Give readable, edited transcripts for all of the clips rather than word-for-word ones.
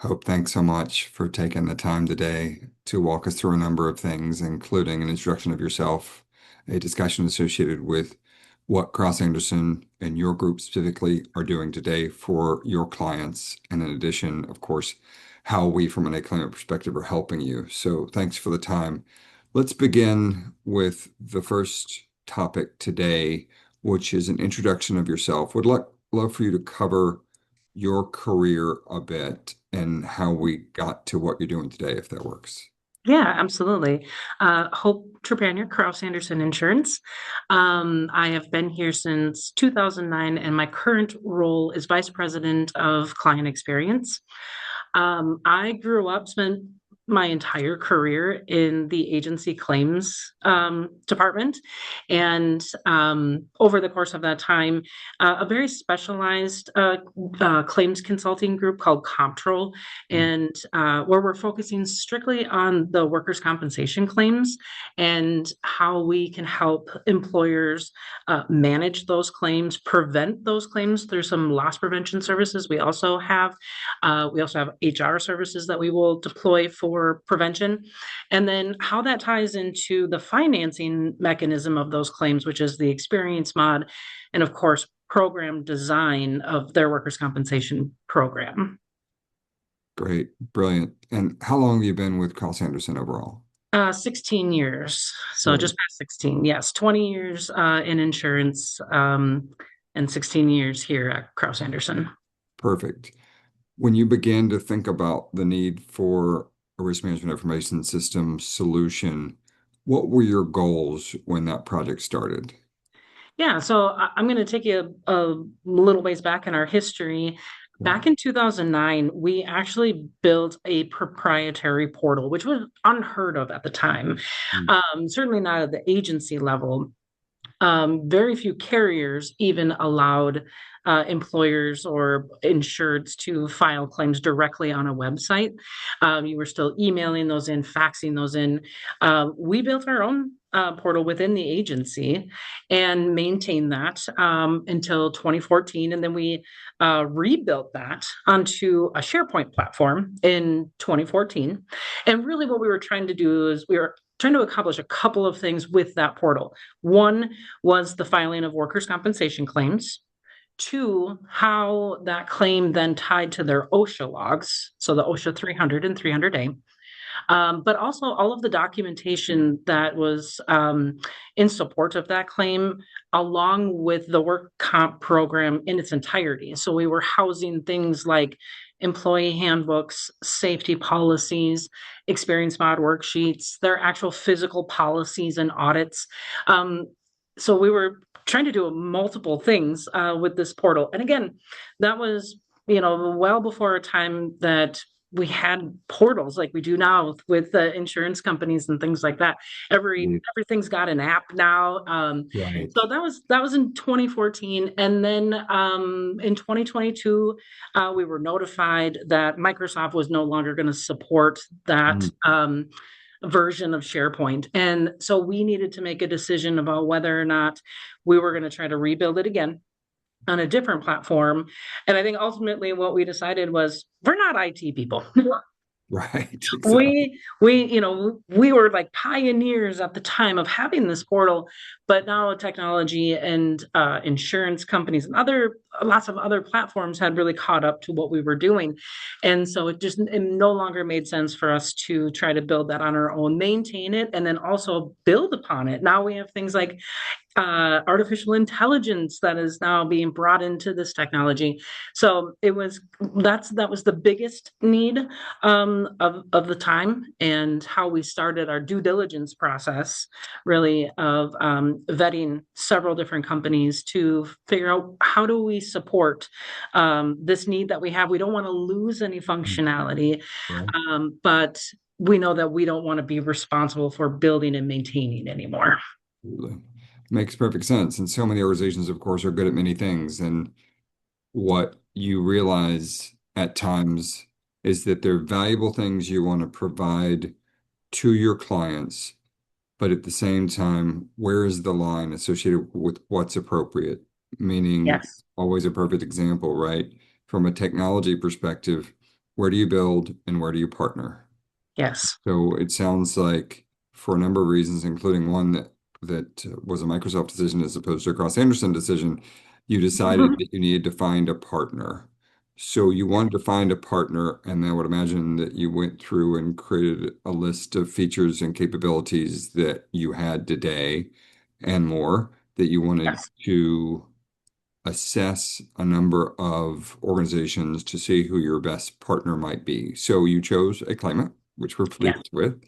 Hope, thanks so much for taking the time today to walk us through a number of things, including an introduction of yourself, a discussion associated with what Kraus-Anderson and your group specifically are doing today for your clients, and in addition, of course, how we, from an Aclaimant perspective, are helping you. So thanks for the time. Let's begin with the first topic today, which is an introduction of yourself. Would love for you to cover your career a bit and how we got to what you're doing today, if that works. Yeah, absolutely. Hope Trepanier, Kraus-Anderson Insurance. I have been here since 2009, and my current role is Vice President of Client Experience. I grew up, spent my entire career in the agency claims department. And over the course of that time, a very specialized claims consulting group called Comptrol, and where we're focusing strictly on the workers' compensation claims and how we can help employers manage those claims, prevent those claims through some loss prevention services. We also have HR services that we will deploy for prevention. And then how that ties into the financing mechanism of those claims, which is the experience mod, and of course, program design of their workers' compensation program. Great, brilliant. And how long have you been with Kraus-Anderson overall? 16 years. So Great, just past 16. Yes, 20 years in insurance, and 16 years here at Kraus-Anderson. perfect. When you began to think about the need for a risk management information system solution, what were your goals when that project started? Yeah, so I'm going to take you a little ways back in our history. Yeah. Back in 2009, we actually built a proprietary portal, which was unheard of at the time. Mm. Certainly not at the agency level. Very few carriers even allowed employers or insureds to file claims directly on a website. You were still emailing those in, faxing those in. We built our own portal within the agency and maintained that until 2014. And then we rebuilt that onto a SharePoint platform in 2014. And really, what we were trying to do is we were trying to accomplish a couple of things with that portal. One was the filing of workers' compensation claims. Two, how that claim then tied to their OSHA logs, so the OSHA 300 and 300A, but also all of the documentation that was in support of that claim, along with the work comp program in its entirety. So we were housing things like employee handbooks, safety policies, experience mod worksheets, their actual physical policies and audits. So we were trying to do multiple things with this portal. And again, that was, well before a time that we had portals like we do now with the insurance companies and things like that. Mm. Everything's got an app now. Right. So that was in 2014, and then in 2022, we were notified that Microsoft was no longer going to support that Mm. version of SharePoint, and so we needed to make a decision about whether or not we were going to try to rebuild it again on a different platform. And I think ultimately what we decided was we're not IT people. Right, exactly. We were like pioneers at the time of having this portal, but now technology and insurance companies and other lots of other platforms had really caught up to what we were doing. And so it no longer made sense for us to try to build that on our own, maintain it, and then also build upon it. Now we have things like artificial intelligence that is now being brought into this technology. So that was the biggest need of the time, and how we started our due diligence process, really, of vetting several different companies to figure out how do we support this need that we have. We don't want to lose any Mm. functionality, Right. but we know that we don't want to be responsible for building and maintaining anymore. Absolutely. Makes perfect sense. And so many organizations, of course, are good at many things. And what you realize at times is that they're valuable things you want to provide to your clients, but at the same time, where is the line associated with what's appropriate? Meaning, Yes. always a perfect example, right? From a technology perspective, where do you build and where do you partner? Yes. So it sounds like for a number of reasons, including one that was a Microsoft decision as opposed to a Kraus-Anderson decision, you decided Mhm. that you needed to find a partner. So you wanted to find a partner, and I would imagine that you went through and created a list of features and capabilities that you had today and more that you wanted Yes. to assess a number of organizations to see who your best partner might be. So you chose Acclaimant, which we're Yes. pleased with,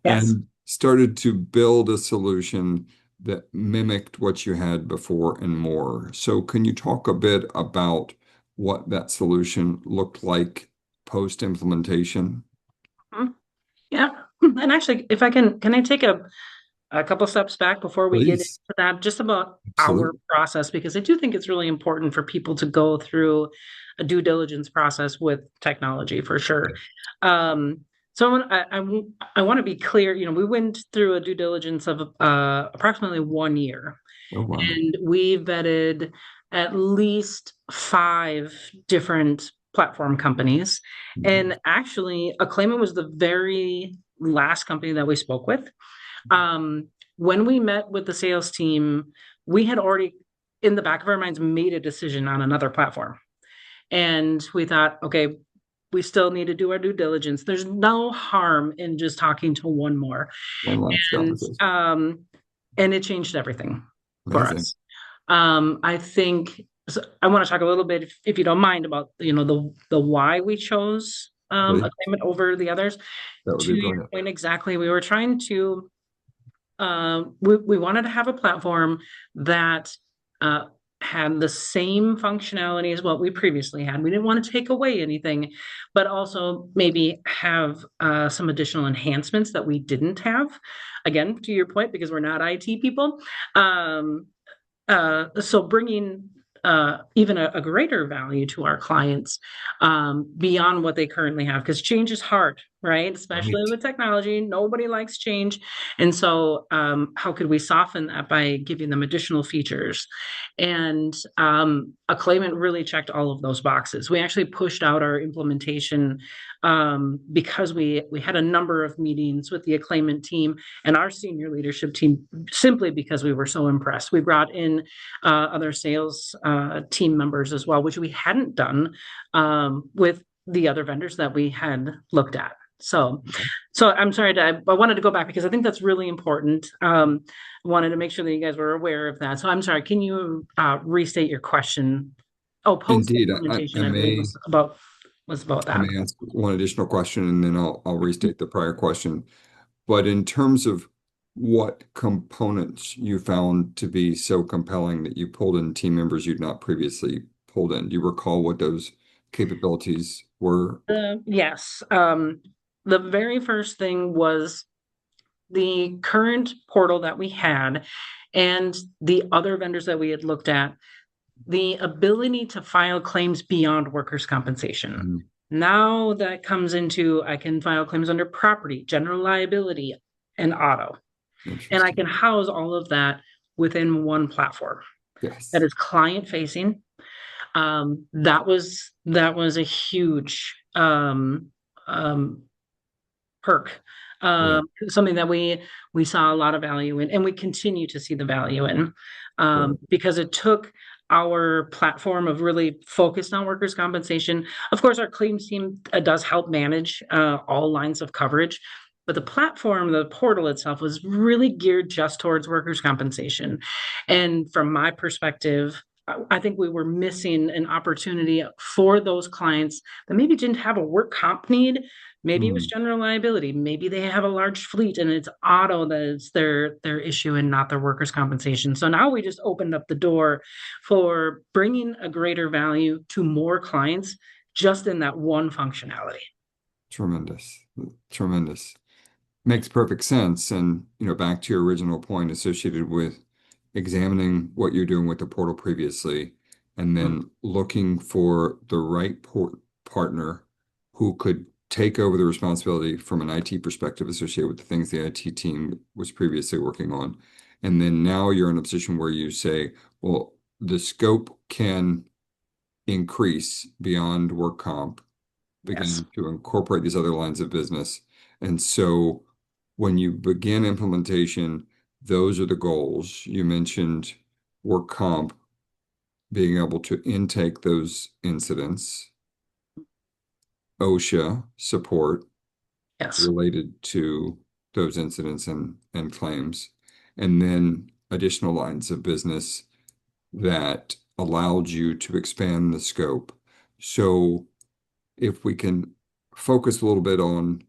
Yes. and started to build a solution that mimicked what you had before and more. So can you talk a bit about what that solution looked like post-implementation? Mhm. Yeah. And actually, if I can I take a couple steps back before we get into Please. that, just about our Absolutely. process, because I do think it's really important for people to go through a due diligence process with technology for sure. Um, so I want to be clear, we went through a due diligence of approximately 1 year, Oh, wow. and we vetted at least five different platform companies. Mhm. And actually, Acclaimant was the very last company that we spoke with. um, when we met with the sales team, we had already, in the back of our minds, made a decision on another platform. And we thought, okay, we still need to do our due diligence. There's no harm in just talking to one more. One last And conversation. um, and it changed everything for Amazing. us. I think so. I want to talk a little bit, if you don't mind, about the why we chose Please. Acclaimant over the others. That would To be your brilliant. point, exactly, we were trying to we wanted to have a platform that had the same functionality as what we previously had. We didn't want to take away anything, but also maybe have some additional enhancements that we didn't have. Again, to your point, because we're not IT people. Um, so bringing even a greater value to our clients beyond what they currently have, because change is hard, right? Especially Right. with technology, nobody likes change. And so, how could we soften that by giving them additional features? And Acclaimant really checked all of those boxes. We actually pushed out our implementation because we had a number of meetings with the Acclaimant team and our senior leadership team, simply because we were so impressed. We brought in other sales team members as well, which we hadn't done with the other vendors that we had looked at. So I'm sorry I wanted to go back because I think that's really important. I wanted to make sure that you guys were aware of that. So I'm sorry, can you restate your question? Oh, post Indeed. implementation, I believe was about I that. may ask one additional question and then I'll restate the prior question. But in terms of what components you found to be so compelling that you pulled in team members you'd not previously pulled in, do you recall what those capabilities were? Yes. The very first thing was the current portal that we had and the other vendors that we had looked at, the ability to file claims beyond workers' compensation. Mm, Now that comes into I can file claims under property, general liability, and auto. And I can interesting. house all of that within one platform that Yes. is client facing. That was a huge um, perk. Yeah. Something that we saw a lot of value in, and we continue to see the value in, Right. because it took our platform of really focused on workers' compensation. Of course, our claims team does help manage all lines of coverage, but the platform, the portal itself, was really geared just towards workers' compensation. And from my perspective, I think we were missing an opportunity for those clients that maybe didn't have a work comp need. Maybe it was Mm, general liability. Maybe they have a large fleet and it's auto that is their issue and not their workers' compensation. So now we just opened up the door for bringing a greater value to more clients just in that one functionality. tremendous. Tremendous. Makes perfect sense. And, back to your original point associated with examining what you're doing with the portal previously, and Mm. then looking for the right partner who could take over the responsibility from an IT perspective associated with the things the IT team was previously working on. And then now you're in a position where you say, well, the scope can increase beyond work comp Yes. beginning to incorporate these other lines of business. And so when you begin implementation, those are the goals. You mentioned work comp, being able to intake those incidents, OSHA support Yes. related to those incidents and claims, and then additional lines of business that allowed you to expand the scope. So if we can focus a little bit on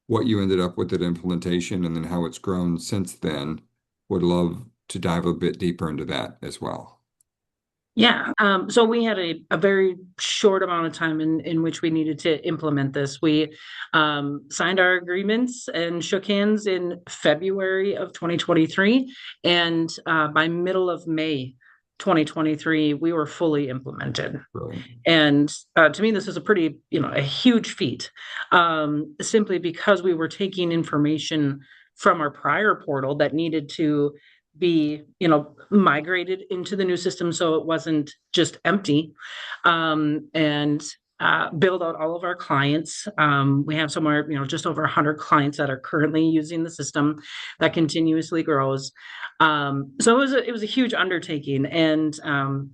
what you ended up with at implementation and then how it's grown since then, would love to dive a bit deeper into that as well. Yeah. So we had a very short amount of time in which we needed to implement this. We signed our agreements and shook hands in February of 2023. And by middle of May 2023, we were fully implemented. Brilliant. And to me, this is a pretty, a huge feat, simply because we were taking information from our prior portal that needed to be, migrated into the new system so it wasn't just empty, and build out all of our clients. We have somewhere, just over 100 clients that are currently using the system that continuously grows. So it was a huge undertaking, and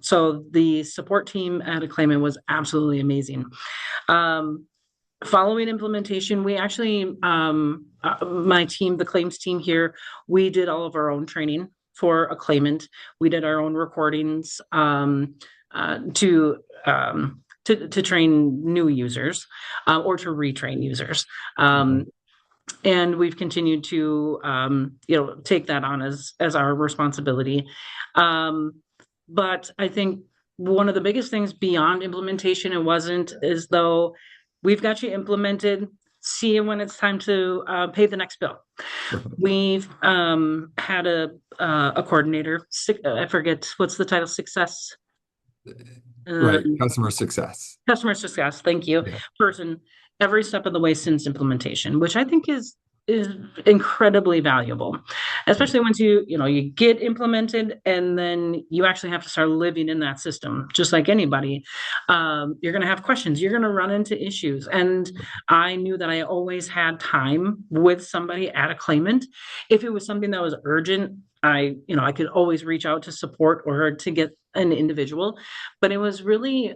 so the support team at Aclaimant was absolutely amazing. Um, Following implementation, we actually, my team, the claims team here, we did all of our own training for Aclaimant. We did our own recordings, to train new users, or to retrain users. Um, Mhm. and we've continued to, take that on as our responsibility. um, but I think one of the biggest things beyond implementation, it wasn't as though we've got you implemented, see you when it's time to pay the next bill. We've had a coordinator, I forget what's the title, success, Right. um, Customer success. customer success, thank you, Yeah. person every step of the way since implementation, which I think is incredibly valuable, Yeah. especially once you get implemented and then you actually have to start living in that system. Just like anybody, you're going to have questions, you're going to run into issues, and I knew that I always had time with somebody at a claimant. If it was something that was urgent, I could always reach out to support or to get an individual, but it was really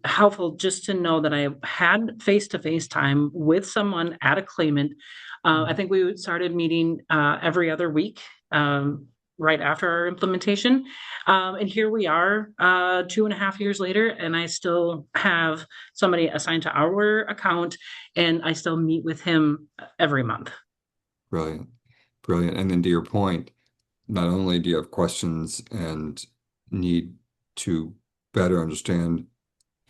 helpful just to know that I had face-to-face time with someone at a claimant. I think we started meeting every other week, right after our implementation. And here we are, 2.5 years later, and I still have somebody assigned to our account, and I still meet with him every month. Brilliant. Brilliant. And then to your point, not only do you have questions and need to better understand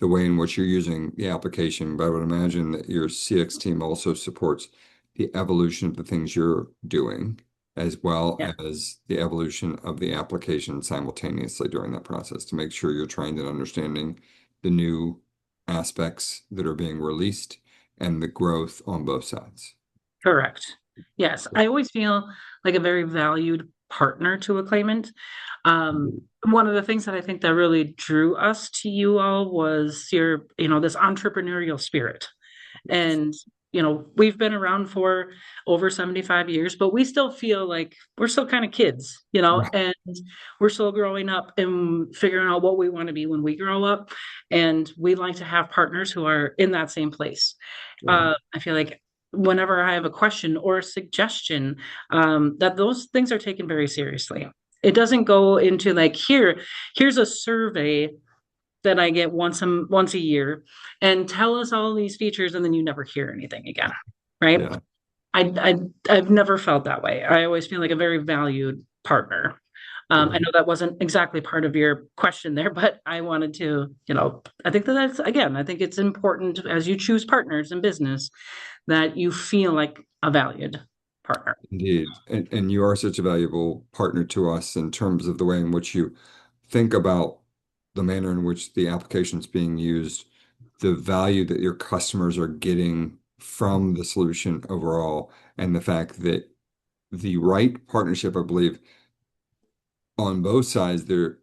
the way in which you're using the application, but I would imagine that your CX team also supports the evolution of the things you're doing, as well Yeah, as the evolution of the application simultaneously during that process to make sure you're trained in understanding the new aspects that are being released and the growth on both sides. correct. Yes, I always feel like a very valued partner to a claimant. One of the things that I think that really drew us to you all was your, this entrepreneurial spirit. And, we've been around for over 75 years, but we still feel like we're still kind of kids, Right. and we're still growing up and figuring out what we want to be when we grow up. And we like to have partners who are in that same place. Right. I feel like whenever I have a question or a suggestion, that those things are taken very seriously. It doesn't go into like, here's a survey that I get once a year, and tell us all these features, and then you never hear anything again, right? Yeah. I've never felt that way. I always feel like a very valued partner. I Right. know that wasn't exactly part of your question there, but I wanted to, I think that's, again, I think it's important as you choose partners in business that you feel like a valued partner. Indeed. And you are such a valuable partner to us in terms of the way in which you think about the manner in which the application is being used, the value that your customers are getting from the solution overall, and the fact that the right partnership, I believe, on both sides, there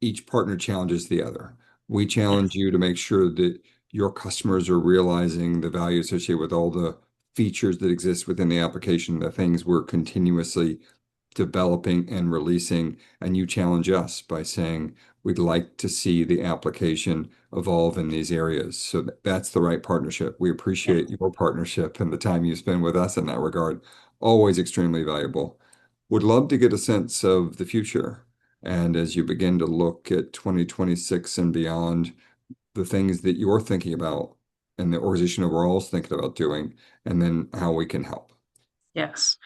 each partner challenges the other. We challenge Yes. you to make sure that your customers are realizing the value associated with all the features that exist within the application, the things we're continuously developing and releasing, and you challenge us by saying, we'd like to see the application evolve in these areas. So that's the right partnership. We appreciate Yes. your partnership and the time you spend with us in that regard. Always extremely valuable. Would love to get a sense of the future. And as you begin to look at 2026 and beyond, the things that you're thinking about and the organization overall is thinking about doing, and then how we can help. Yes.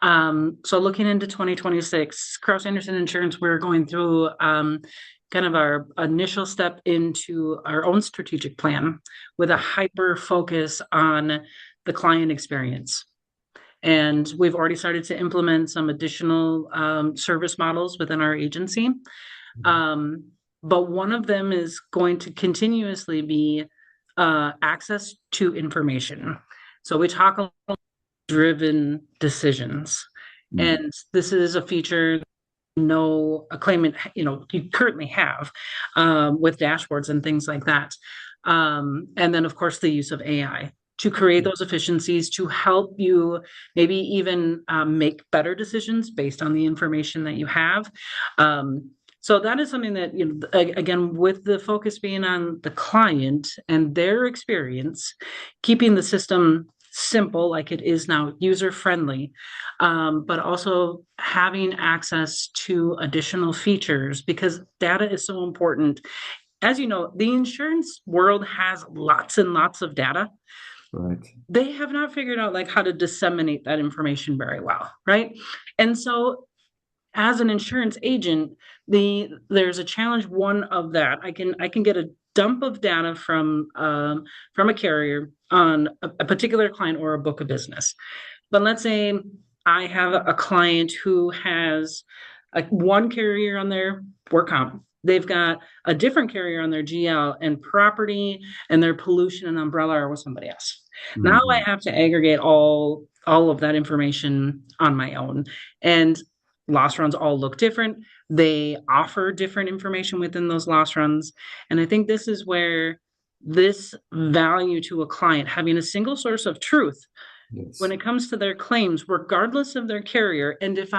So looking into 2026, Kraus-Anderson Insurance, we're going through kind of our initial step into our own strategic plan with a hyper focus on the client experience. And we've already started to implement some additional service models within our agency. But one of them is going to continuously be access to information. So we talk about driven decisions. Mhm. And this is a feature no a claimant you currently have with dashboards and things like that. And then of course the use of AI to create those efficiencies to help you maybe even make better decisions based on the information that you have. So that is something that, again, with the focus being on the client and their experience, keeping the system simple like it is now, user friendly, but also having access to additional features because data is so important. As you know, the insurance world has lots and lots of data. Right. They have not figured out like how to disseminate that information very well, right? And so as an insurance agent, there's a challenge. One of that, I can get a dump of data from a carrier on a particular client or a book of business. But let's say I have a client who has one carrier on their work comp. They've got a different carrier on their GL and property, and their pollution and umbrella are with somebody else. Now I Mhm. have to aggregate all of that information on my own. And loss runs all look different. They offer different information within those loss runs. And I think this is where this value to a client, having a single source of truth when Yes. it comes to their claims, regardless of their carrier. And if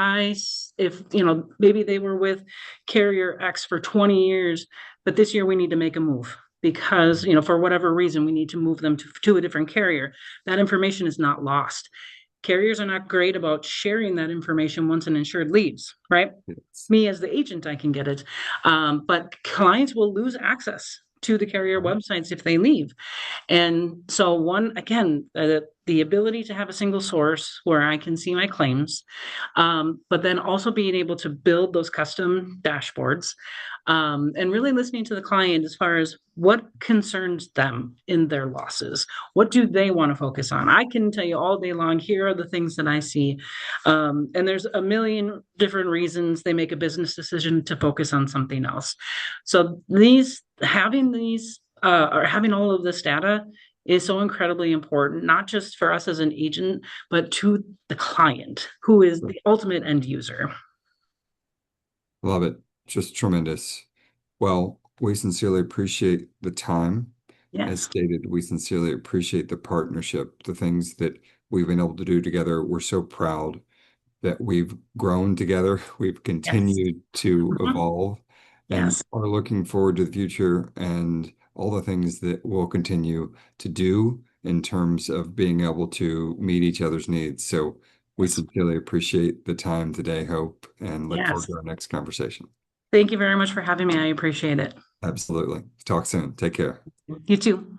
maybe they were with carrier X for 20 years, but this year we need to make a move because, for whatever reason, we need to move them to a different carrier. That information is not lost. Carriers are not great about sharing that information once an insured leaves, right? Yes. Me as the agent, I can get it. But clients will lose access to the carrier websites if they leave. And so, one, again, the ability to have a single source where I can see my claims, but then also being able to build those custom dashboards, and really listening to the client as far as what concerns them in their losses. What do they want to focus on? I can tell you all day long, here are the things that I see. And there's a million different reasons they make a business decision to focus on something else. So having all of this data is so incredibly important, not just for us as an agent, but to the client, who is the ultimate end user. Love it. Just tremendous. Well, we sincerely appreciate the time. As Yes, stated, we sincerely appreciate the partnership, the things that we've been able to do together. We're so proud that we've grown together, we've yes, continued to mhm, evolve, and yes, are looking forward to the future and all the things that we'll continue to do in terms of being able to meet each other's needs. So we yes, sincerely appreciate the time today, Hope, and look forward yes. to our next conversation. Thank you very much for having me. I appreciate it. Absolutely. Talk soon. Take care. You too.